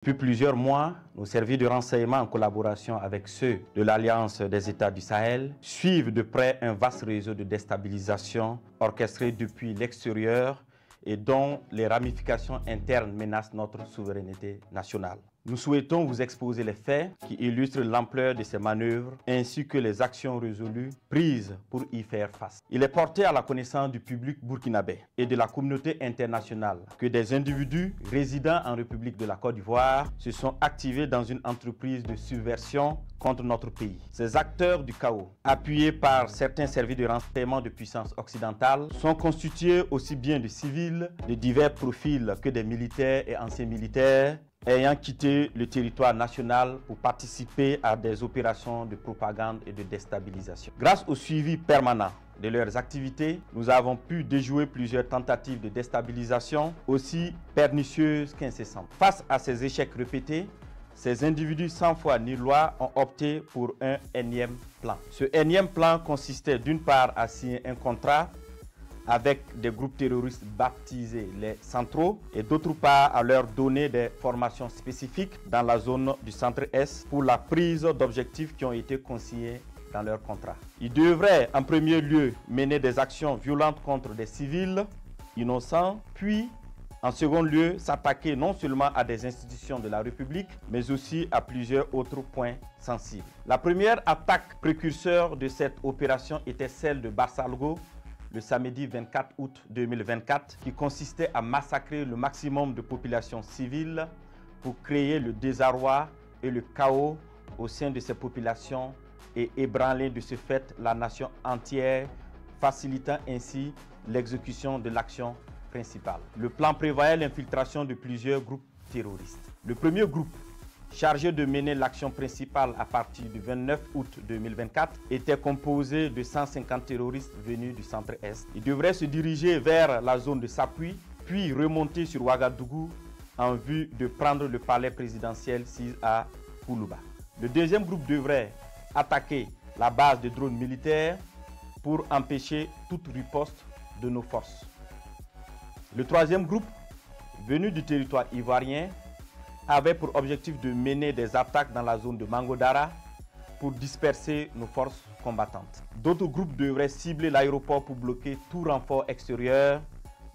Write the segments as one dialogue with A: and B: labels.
A: Depuis plusieurs mois, nos services de renseignement en collaboration avec ceux de l'Alliance des États du Sahel suivent de près un vaste réseau de déstabilisation orchestré depuis l'extérieur et dont les ramifications internes menacent notre souveraineté nationale. Nous souhaitons vous exposer les faits qui illustrent l'ampleur de ces manœuvres ainsi que les actions résolues prises pour y faire face. Il est porté à la connaissance du public burkinabé et de la communauté internationale que des individus résidant en République de la Côte d'Ivoire se sont activés dans une entreprise de subversion contre notre pays. Ces acteurs du chaos, appuyés par certains services de renseignement de puissance occidentale, sont constitués aussi bien de civils de divers profils que des militaires et anciens militaires ayant quitté le territoire national pour participer à des opérations de propagande et de déstabilisation. Grâce au suivi permanent de leurs activités, nous avons pu déjouer plusieurs tentatives de déstabilisation aussi pernicieuses qu'incessantes. Face à ces échecs répétés, ces individus sans foi ni loi ont opté pour un énième plan. Ce énième plan consistait d'une part à signer un contrat avec des groupes terroristes baptisés les centraux et d'autre part à leur donner des formations spécifiques dans la zone du centre-est pour la prise d'objectifs qui ont été consignés dans leur contrat. Ils devraient en premier lieu mener des actions violentes contre des civils innocents, puis en second lieu s'attaquer non seulement à des institutions de la République, mais aussi à plusieurs autres points sensibles. La première attaque précurseur de cette opération était celle de Barsalgo, le samedi 24 août 2024, qui consistait à massacrer le maximum de populations civiles pour créer le désarroi et le chaos au sein de ces populations et ébranler de ce fait la nation entière, facilitant ainsi l'exécution de l'action principale. Le plan prévoyait l'infiltration de plusieurs groupes terroristes. Le premier groupe, chargé de mener l'action principale à partir du 29 août 2024, était composé de 150 terroristes venus du centre-est. Ils devraient se diriger vers la zone de Sapui, puis remonter sur Ouagadougou en vue de prendre le palais présidentiel sis à Koulouba. Le deuxième groupe devrait attaquer la base de drones militaires pour empêcher toute riposte de nos forces. Le troisième groupe, venu du territoire ivoirien, avait pour objectif de mener des attaques dans la zone de Mangodara pour disperser nos forces combattantes. D'autres groupes devraient cibler l'aéroport pour bloquer tout renfort extérieur,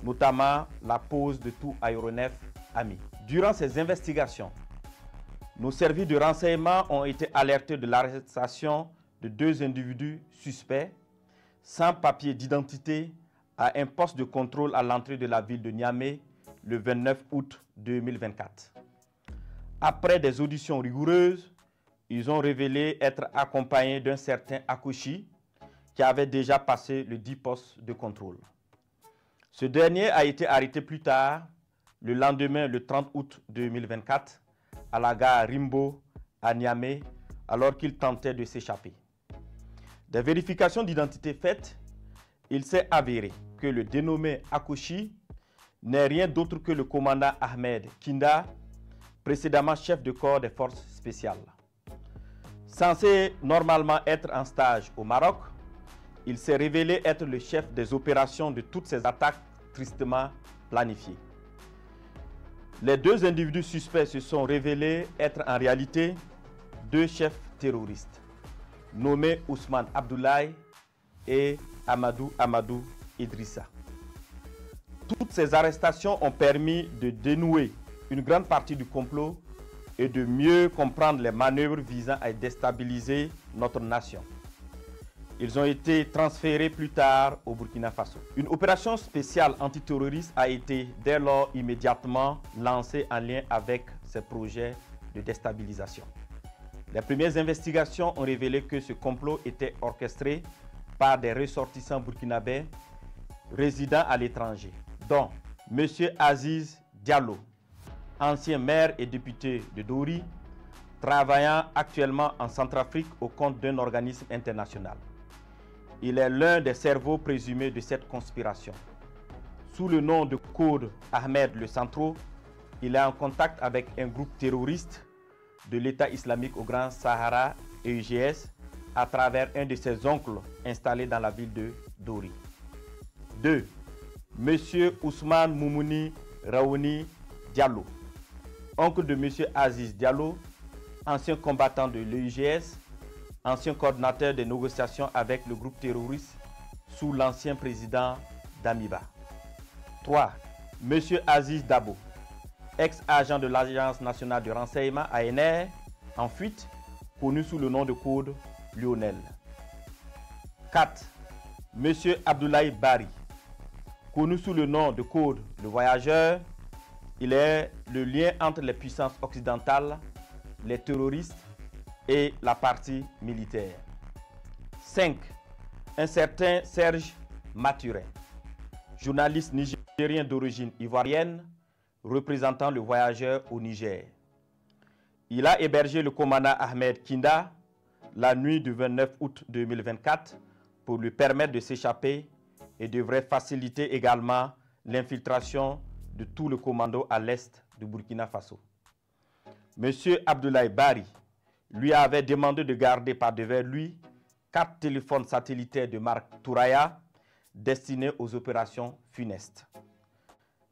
A: notamment la pose de tout aéronef ami. Durant ces investigations, nos services de renseignement ont été alertés de l'arrestation de deux individus suspects sans papier d'identité à un poste de contrôle à l'entrée de la ville de Niamey le 29 août 2024. Après des auditions rigoureuses, ils ont révélé être accompagnés d'un certain Akoshi qui avait déjà passé le 10 postes de contrôle. Ce dernier a été arrêté plus tard, le lendemain, le 30 août 2024, à la gare Rimbo à Niamey, alors qu'il tentait de s'échapper. Des vérifications d'identité faites, il s'est avéré que le dénommé Akoshi n'est rien d'autre que le commandant Ahmed Kinda, précédemment chef de corps des forces spéciales. Censé normalement être en stage au Maroc, il s'est révélé être le chef des opérations de toutes ces attaques tristement planifiées. Les deux individus suspects se sont révélés être en réalité deux chefs terroristes, nommés Ousmane Abdoulaye et Amadou Idrissa. Toutes ces arrestations ont permis de dénouer une grande partie du complot et de mieux comprendre les manœuvres visant à déstabiliser notre nation. Ils ont été transférés plus tard au Burkina Faso. Une opération spéciale antiterroriste a été dès lors immédiatement lancée en lien avec ces projets de déstabilisation. Les premières investigations ont révélé que ce complot était orchestré par des ressortissants burkinabés résidant à l'étranger, dont M. Aziz Diallo, ancien maire et député de Dori, travaillant actuellement en Centrafrique au compte d'un organisme international. Il est l'un des cerveaux présumés de cette conspiration. Sous le nom de code Ahmed le Centro, il est en contact avec un groupe terroriste de l'État islamique au Grand Sahara et UGS à travers un de ses oncles installé dans la ville de Dori. 2. Monsieur Ousmane Moumouni Raouni Diallo, oncle de M. Aziz Diallo, ancien combattant de l'EUGS, ancien coordinateur des négociations avec le groupe terroriste sous l'ancien président Damiba. 3. M. Aziz Dabo, ex-agent de l'Agence nationale de renseignement ANR, en fuite, connu sous le nom de code Lionel. 4. M. Abdoulaye Bari, connu sous le nom de code Le Voyageur. Il est le lien entre les puissances occidentales, les terroristes et la partie militaire. 5. Un certain Serge Maturin, journaliste nigérien d'origine ivoirienne, représentant Le Voyageur au Niger. Il a hébergé le commandant Ahmed Kinda la nuit du 29 août 2024 pour lui permettre de s'échapper et devrait faciliter également l'infiltration de tout le commando à l'est du Burkina Faso. M. Abdoulaye Bari lui avait demandé de garder par devers lui 4 téléphones satellitaires de marque Touraya destinés aux opérations funestes.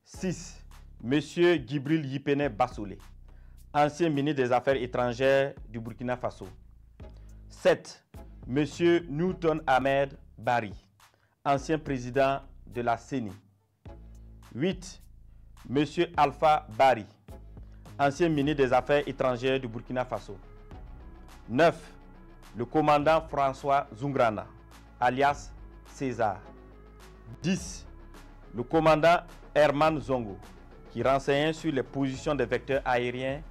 A: 6. M. Djibril Yipene Bassolé, ancien ministre des Affaires étrangères du Burkina Faso. 7. M. Newton Ahmed Bari, ancien président de la CENI. 8. M. Alpha Bari, ancien ministre des Affaires étrangères du Burkina Faso. 9. Le commandant François Zungrana, alias César. 10. Le commandant Herman Zongo, qui renseignait sur les positions des vecteurs aériens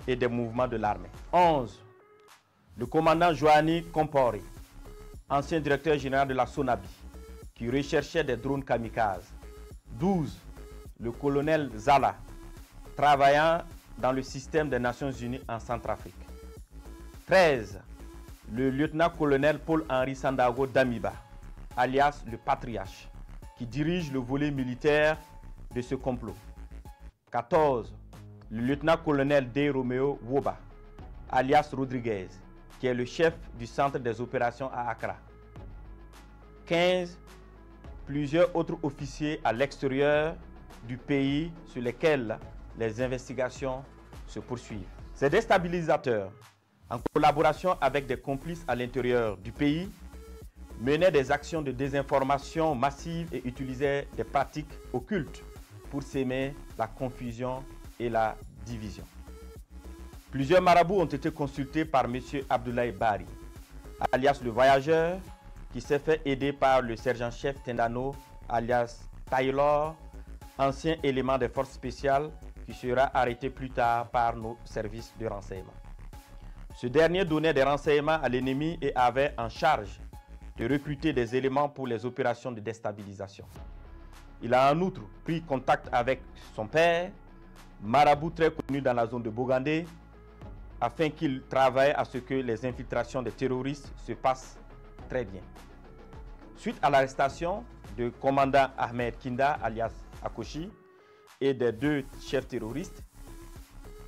A: et des mouvements de l'armée. 11. Le commandant Joanny Compore, ancien directeur général de la SONABI, qui recherchait des drones kamikazes. 12. Le colonel Zala, travaillant dans le système des Nations Unies en Centrafrique. 13. Le lieutenant-colonel Paul-Henri Sandaogo Damiba, alias le Patriarche, qui dirige le volet militaire de ce complot. 14. Le lieutenant-colonel D. Romeo Woba, alias Rodriguez, qui est le chef du centre des opérations à Accra. 15. Plusieurs autres officiers à l'extérieur du pays sur lesquels les investigations se poursuivent. Ces déstabilisateurs, en collaboration avec des complices à l'intérieur du pays, menaient des actions de désinformation massive et utilisaient des pratiques occultes pour s'aimer la confusion et la division. Plusieurs marabouts ont été consultés par M. Abdoulaye Bari, alias le Voyageur, qui s'est fait aider par le sergent-chef Tendano, alias Taylor, ancien élément des forces spéciales qui sera arrêté plus tard par nos services de renseignement. Ce dernier donnait des renseignements à l'ennemi et avait en charge de recruter des éléments pour les opérations de déstabilisation. Il a en outre pris contact avec son père, marabout très connu dans la zone de Bogandé, afin qu'il travaille à ce que les infiltrations des terroristes se passent très bien. Suite à l'arrestation du commandant Ahmed Kinda, alias Akoshi, et des 2 chefs terroristes,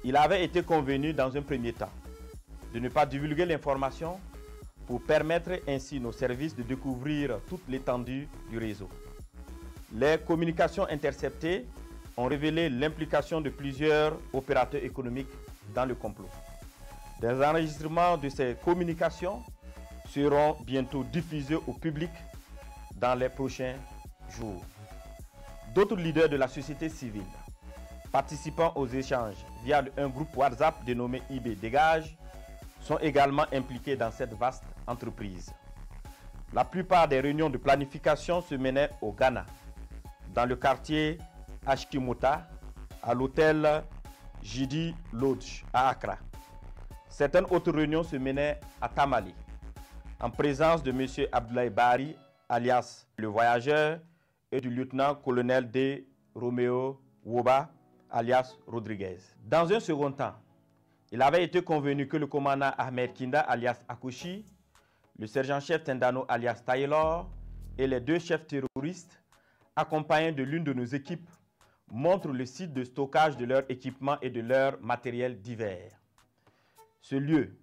A: il avait été convenu dans un premier temps de ne pas divulguer l'information pour permettre ainsi nos services de découvrir toute l'étendue du réseau. Les communications interceptées ont révélé l'implication de plusieurs opérateurs économiques dans le complot. Des enregistrements de ces communications seront bientôt diffusés au public dans les prochains jours. D'autres leaders de la société civile participant aux échanges via un groupe WhatsApp dénommé IB Dégage sont également impliqués dans cette vaste entreprise. La plupart des réunions de planification se menaient au Ghana, dans le quartier Ashkimota, à l'hôtel Jidi Lodge à Accra. Certaines autres réunions se menaient à Tamale, en présence de M. Abdoulaye Bari, alias le Voyageur, et du lieutenant-colonel D. Romeo Woba, alias Rodriguez. Dans un second temps, il avait été convenu que le commandant Ahmed Kinda, alias Akoshi, le sergent-chef Tendano, alias Taylor, et les 2 chefs terroristes, accompagnés de l'une de nos équipes, montrent le site de stockage de leurs équipements et de leurs matériels divers. Ce lieu,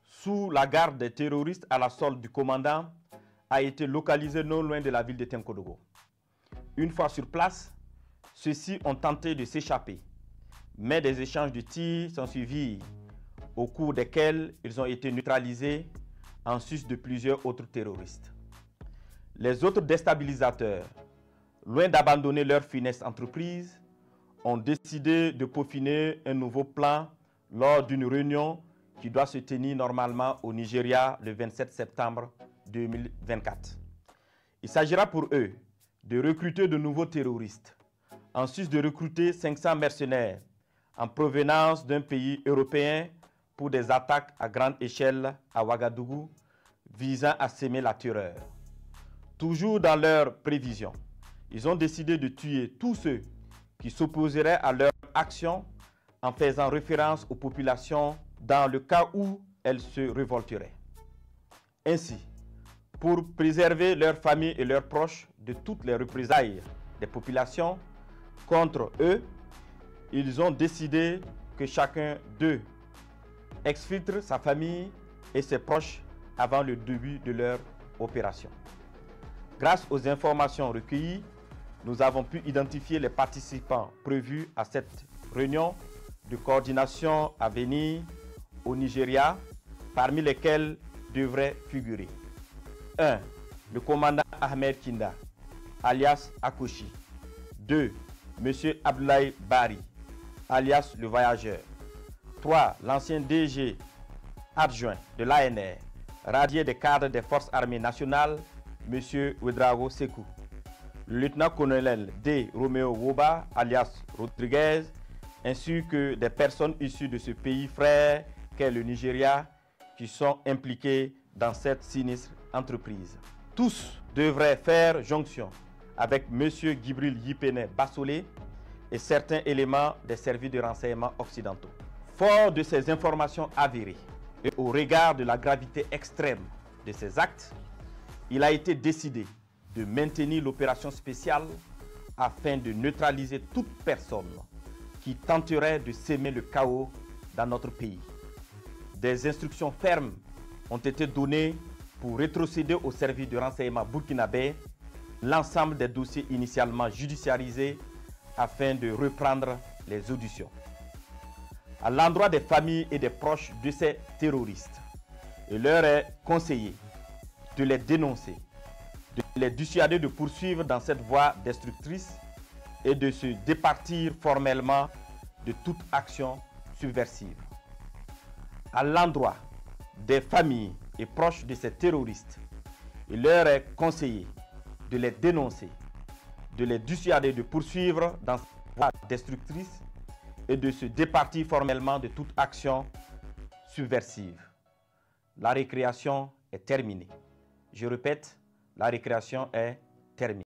A: sous la garde des terroristes à la solde du commandant, a été localisé non loin de la ville de Tenkodogo. Une fois sur place, ceux-ci ont tenté de s'échapper, mais des échanges de tirs sont suivis, au cours desquels ils ont été neutralisés en sus de plusieurs autres terroristes. Les autres déstabilisateurs, loin d'abandonner leur funeste entreprise, ont décidé de peaufiner un nouveau plan lors d'une réunion qui doit se tenir normalement au Nigeria le 27 septembre 2024. Il s'agira pour eux de recruter de nouveaux terroristes, en sus de recruter 500 mercenaires en provenance d'un pays européen pour des attaques à grande échelle à Ouagadougou visant à semer la terreur. Toujours dans leurs prévisions, ils ont décidé de tuer tous ceux qui s'opposeraient à leur action en faisant référence aux populations dans le cas où elles se révolteraient. Ainsi, pour préserver leurs familles et leurs proches de toutes les représailles des populations contre eux, ils ont décidé que chacun d'eux exfiltre sa famille et ses proches avant le début de leur opération. Grâce aux informations recueillies, nous avons pu identifier les participants prévus à cette réunion de coordination à venir au Nigeria, parmi lesquels devraient figurer 1. Le commandant Ahmed Kinda, alias Akoshi. 2. M. Abdoulaye Bari, alias le voyageur. 3. L'ancien DG adjoint de l'ANR, radié des cadres des forces armées nationales, M. Ouedraogo Sekou. Le lieutenant-colonel D. Romeo Woba, alias Rodriguez, ainsi que des personnes issues de ce pays frère qu'est le Nigeria, qui sont impliquées dans cette sinistre entreprise. Tous devraient faire jonction avec M. Gibril Yipene Bassolé et certains éléments des services de renseignement occidentaux. Fort de ces informations avérées et au regard de la gravité extrême de ces actes, il a été décidé de maintenir l'opération spéciale afin de neutraliser toute personne qui tenterait de semer le chaos dans notre pays. Des instructions fermes ont été données pour rétrocéder au service de renseignement burkinabé l'ensemble des dossiers initialement judiciarisés afin de reprendre les auditions. À l'endroit des familles et des proches de ces terroristes, il leur est conseillé de les dénoncer, de les dissuader de poursuivre dans cette voie destructrice et de se départir formellement de toute action subversive. À l'endroit des familles et proches de ces terroristes, il leur est conseillé de les dénoncer, de les dissuader de poursuivre dans cette voie destructrice et de se départir formellement de toute action subversive. La récréation est terminée. Je répète, la récréation est terminée.